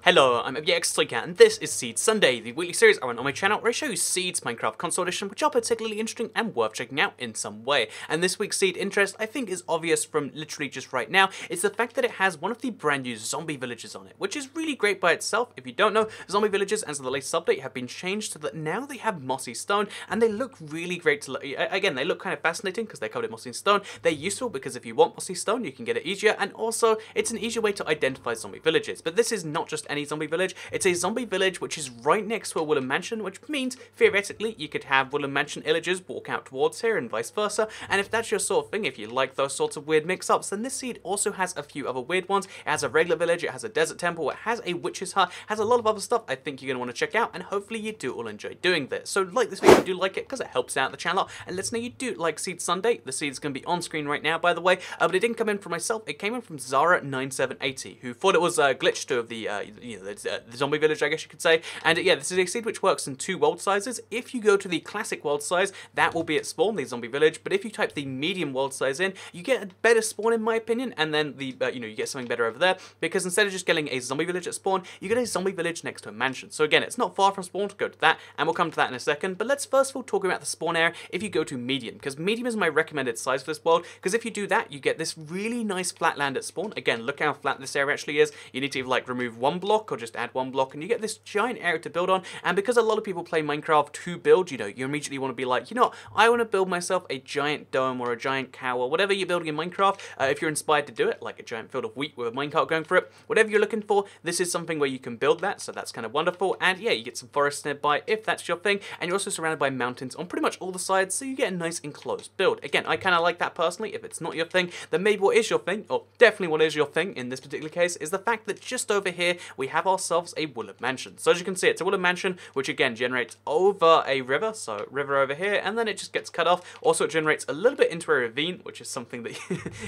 Hello, I'm Elgato, and this is Seeds Sunday, the weekly series I run on my channel where I show you seeds, Minecraft console edition, which are particularly interesting and worth checking out in some way. And this week's seed interest, I think, is obvious from literally just right now. It's the fact that it has one of the brand new zombie villages on it, which is really great by itself. If you don't know, zombie villages, as of the latest update, have been changed so that now they have mossy stone, and they look really great to look. Again, they look kind of fascinating because they're covered in mossy stone. They're useful because if you want mossy stone, you can get it easier, and also it's an easier way to identify zombie villages. But this is not just any zombie village, it's a zombie village which is right next to a Woollen Mansion, which means theoretically you could have Woollen Mansion villagers walk out towards here and vice versa. And if that's your sort of thing, if you like those sorts of weird mix-ups, then this seed also has a few other weird ones. It has a regular village, it has a desert temple, it has a witch's hut, has a lot of other stuff I think you're going to want to check out, and hopefully you do all enjoy doing this. So like this video if you do like it, because it helps out the channel, and let us know you do like Seed Sunday. The seed's going to be on screen right now, by the way, but it didn't come in from myself, it came in from Zara9780, who thought it was a glitch to the zombie village, I guess you could say. And yeah, this is a seed which works in two world sizes. If you go to the classic world size, that will be at spawn, the zombie village, but if you type the medium world size in, you get a better spawn in my opinion, and then the you get something better over there, because instead of just getting a zombie village at spawn, you get a zombie village next to a mansion. So again, it's not far from spawn to go to that, and we'll come to that in a second, but let's first of all talk about the spawn area if you go to medium, because medium is my recommended size for this world, because if you do that, you get this really nice flat land at spawn. Again, look how flat this area actually is. You need to either like remove one block or just add one block, and you get this giant area to build on. And because a lot of people play Minecraft to build, you immediately want to be like, I want to build myself a giant dome or a giant cow or whatever you're building in Minecraft. If you're inspired to do it, like a giant field of wheat with a minecart going for it, whatever you're looking for, this is something where you can build that, so that's kind of wonderful. And yeah, you get some forests nearby if that's your thing, and you're also surrounded by mountains on pretty much all the sides, so you get a nice enclosed build. Again, I kind of like that personally. If it's not your thing, then maybe what is your thing, or definitely what is your thing in this particular case, is the fact that just over here we have ourselves a Woollen Mansion. So as you can see, it's a Woollen Mansion, which again generates over a river, so river over here, and then it just gets cut off. Also, it generates a little bit into a ravine, which is something that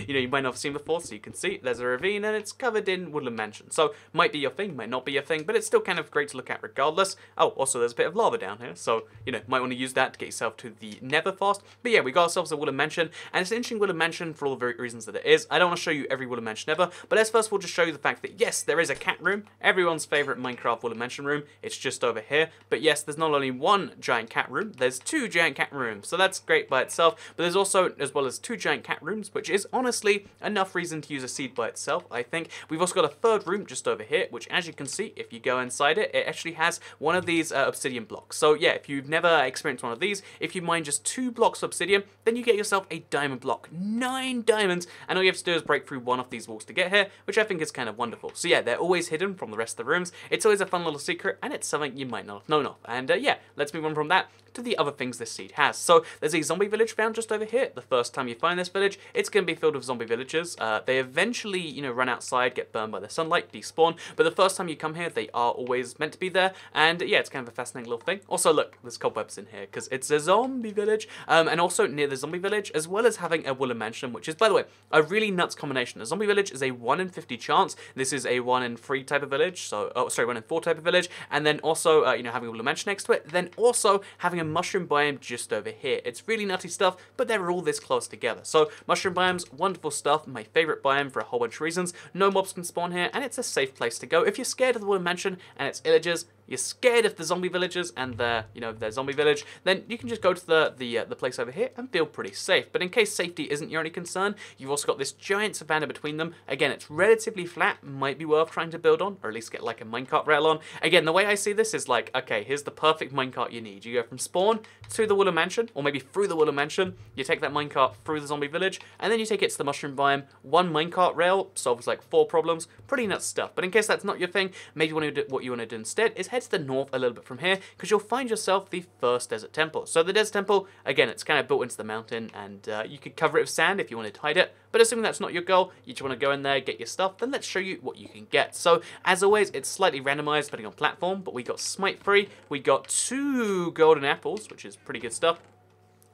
you might not have seen before. So you can see there's a ravine, and it's covered in Woollen Mansion. So might be your thing, might not be your thing, but it's still kind of great to look at regardless. Oh, also there's a bit of lava down here, so might want to use that to get yourself to the Nether fast. But yeah, we got ourselves a Woollen Mansion, and it's an interesting Woollen Mansion for all the reasons that it is. I don't want to show you every Woollen Mansion ever, but let's first of all just show you the fact that yes, there is a cat room, everyone's favorite Minecraft Woollen Mansion room. It's just over here. But yes, there's not only one giant cat room, there's two giant cat rooms. So that's great by itself. But there's also, as well as two giant cat rooms, which is honestly enough reason to use a seed by itself, I think. We've also got a third room just over here, which as you can see, if you go inside it, it actually has one of these obsidian blocks. So yeah, if you've never experienced one of these, if you mine just 2 blocks of obsidian, then you get yourself a diamond block. 9 diamonds, and all you have to do is break through one of these walls to get here, which I think is kind of wonderful. So yeah, they're always hidden from the rest of the rooms. It's always a fun little secret, and it's something you might not have known of. And yeah, let's move on from that to the other things this seed has. So there's a zombie village found just over here. The first time you find this village, it's going to be filled with zombie villagers. They eventually, run outside, get burned by the sunlight, despawn, but the first time you come here, they are always meant to be there, and yeah, it's kind of a fascinating little thing. Also, look, there's cobwebs in here, because it's a zombie village, and also near the zombie village, as well as having a Woollen Mansion, which is, by the way, a really nuts combination. A zombie village is a 1 in 50 chance. This is a 1 in 3 type of village, so, 1 in 4 type of village, and then also, having a Woollen Mansion next to it, then also having a mushroom biome just over here. It's really nutty stuff, but they're all this close together. So mushroom biomes, wonderful stuff, my favorite biome for a whole bunch of reasons. No mobs can spawn here, and it's a safe place to go. If you're scared of the Woollen Mansion and its villagers, you're scared of the zombie villagers and their zombie village, then you can just go to the place over here and feel pretty safe. But in case safety isn't your only concern, you've also got this giant savannah between them. Again, it's relatively flat, might be worth trying to build on, or at least get like a minecart rail on. Again, the way I see this is like, okay, here's the perfect minecart you need. You go from spawn to the Woollen Mansion, or maybe through the Woollen Mansion, you take that minecart through the zombie village, and then you take it to the mushroom biome. 1 minecart rail solves like 4 problems. Pretty nuts stuff. But in case that's not your thing, maybe what you want to do instead is head to the north a little bit from here, because you'll find yourself the first desert temple. So the desert temple, again, it's kind of built into the mountain, and you could cover it with sand if you wanted to hide it, but assuming that's not your goal, you just want to go in there, get your stuff, then let's show you what you can get. So as always, it's slightly randomized depending on platform, but we got smite free, we got 2 golden apples, which is pretty good stuff.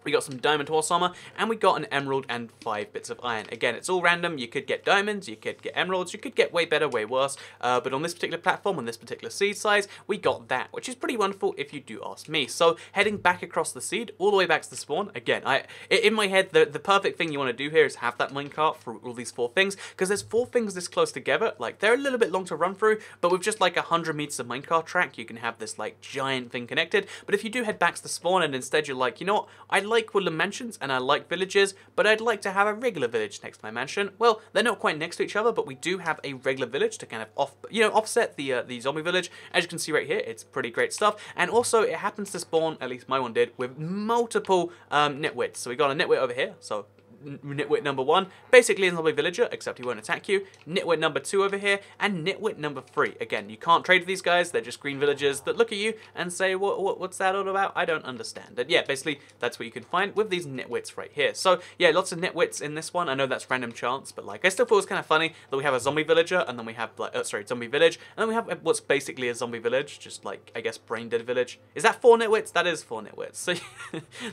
We got some diamond horse armor, and we got an emerald and 5 bits of iron. Again, it's all random. You could get diamonds, you could get emeralds, you could get way better, way worse. But on this particular platform, on this particular seed size, we got that, which is pretty wonderful if you do ask me. So heading back across the seed, all the way back to the spawn. Again, in my head, the perfect thing you want to do here is have that minecart through all these 4 things, because there's 4 things this close together. Like, they're a little bit long to run through, but with just like 100 meters of minecart track, you can have this like giant thing connected. But if you do head back to the spawn and instead you're like, you know what, I like Woollen Mansions and I like villages, but I'd like to have a regular village next to my mansion. Well, they're not quite next to each other, but we do have a regular village to kind of offset the zombie village. As you can see right here, it's pretty great stuff. And also, it happens to spawn, at least my one did, with multiple nitwits. So we got a nitwit over here, so nitwit number 1, basically a zombie villager, except he won't attack you. Nitwit number 2 over here, and nitwit number 3. Again, you can't trade with these guys, they're just green villagers that look at you and say, what's that all about? I don't understand. And yeah, basically, that's what you can find with these nitwits right here. So yeah, lots of nitwits in this one. I know that's random chance, but like, I still thought it was kind of funny that we have a zombie villager, and then we have like, zombie village, and then we have what's basically a zombie village, just like, I guess, brain dead village. Is that 4 nitwits? That is 4 nitwits. So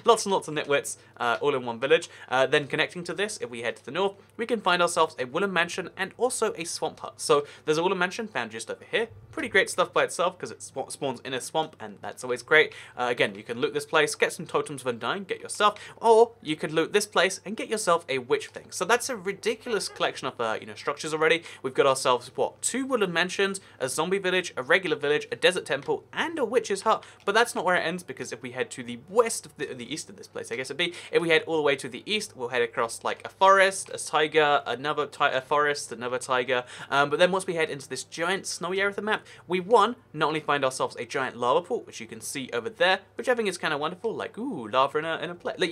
lots and lots of nitwits all in one village. Then connecting to this, if we head to the north, we can find ourselves a Woollen Mansion and also a swamp hut. So there's a Woollen Mansion found just over here. Pretty great stuff by itself because it spawns in a swamp, and that's always great. Again, you can loot this place, get some totems of undying, get your stuff, or you could loot this place and get yourself a witch thing. So that's a ridiculous collection of structures already. We've got ourselves what, 2 Woollen Mansions, a zombie village, a regular village, a desert temple, and a witch's hut. But that's not where it ends, because if we head to the west of the east of this place, I guess it'd be, if we head all the way to the east, we'll head across like a forest, a tiger, another forest, another tiger. But then once we head into this giant snowy area of the map, we not only find ourselves a giant lava pool, which you can see over there, which I think is kind of wonderful. Like, ooh, lava in a place. Like,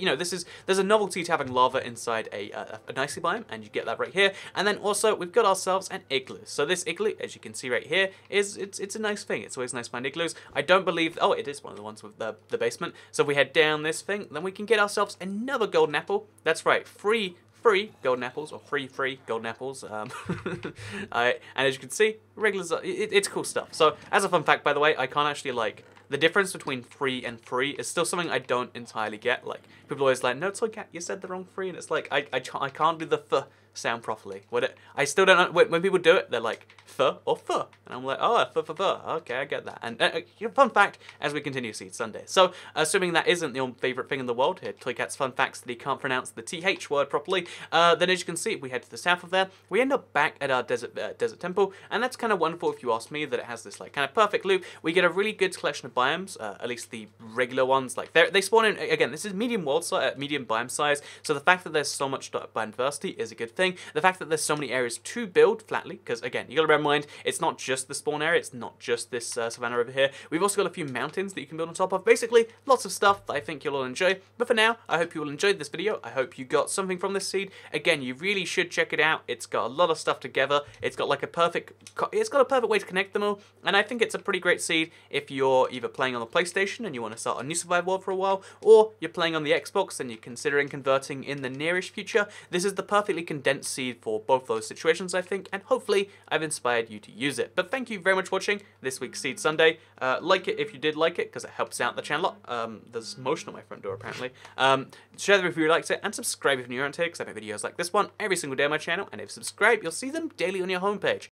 there's a novelty to having lava inside a icy biome, and you get that right here. And then also we've got ourselves an igloo. So this igloo, as you can see right here, it's a nice thing. It's always nice to find igloos. I don't believe, oh, it is one of the ones with the basement. So if we head down this thing, then we can get ourselves another golden apple. That's right, free golden apples, or free golden apples. And as you can see, it's cool stuff. So as a fun fact, by the way, I can't actually like, the difference between free and free is still something I don't entirely get. Like, people are always like, no, Toy Cat, you said the wrong free, and it's like, I can't do the th sound properly. I still don't know, when people do it, they're like, th or th, and I'm like, oh, th, okay, I get that. And fun fact, as we continue Seed Sunday. So, assuming that isn't your favourite thing in the world, here, Toy Cat's fun facts that he can't pronounce the TH word properly, then as you can see, if we head to the south of there, we end up back at our desert temple, and that's kind of wonderful if you ask me, that it has this like kind of perfect loop. We get a really good collection of biomes, at least the regular ones. Like, they spawn in, again, this is medium world size, medium biome size, so the fact that there's so much biodiversity is a good thing. The fact that there's so many areas to build flatly, because again, you gotta bear in mind, it's not just the spawn area, it's not just this savannah over here. We've also got a few mountains that you can build on top of. Basically, lots of stuff that I think you'll all enjoy. But for now, I hope you all enjoyed this video. I hope you got something from this seed. Again, you really should check it out. It's got a lot of stuff together. It's got like a perfect way to connect them all. And I think it's a pretty great seed if you're either playing on the PlayStation and you want to start a new survival world for a while, or you're playing on the Xbox and you're considering converting in the nearish future. This is the perfectly condensed seed for both those situations, I think, and hopefully I've inspired you to use it. But thank you very much for watching this week's Seed Sunday. Like it if you did like it, because it helps out the channel. There's motion on my front door, apparently. Share the review if you liked it, and subscribe if you're new around here, because I make videos like this one every single day on my channel, and if you subscribe, you'll see them daily on your homepage.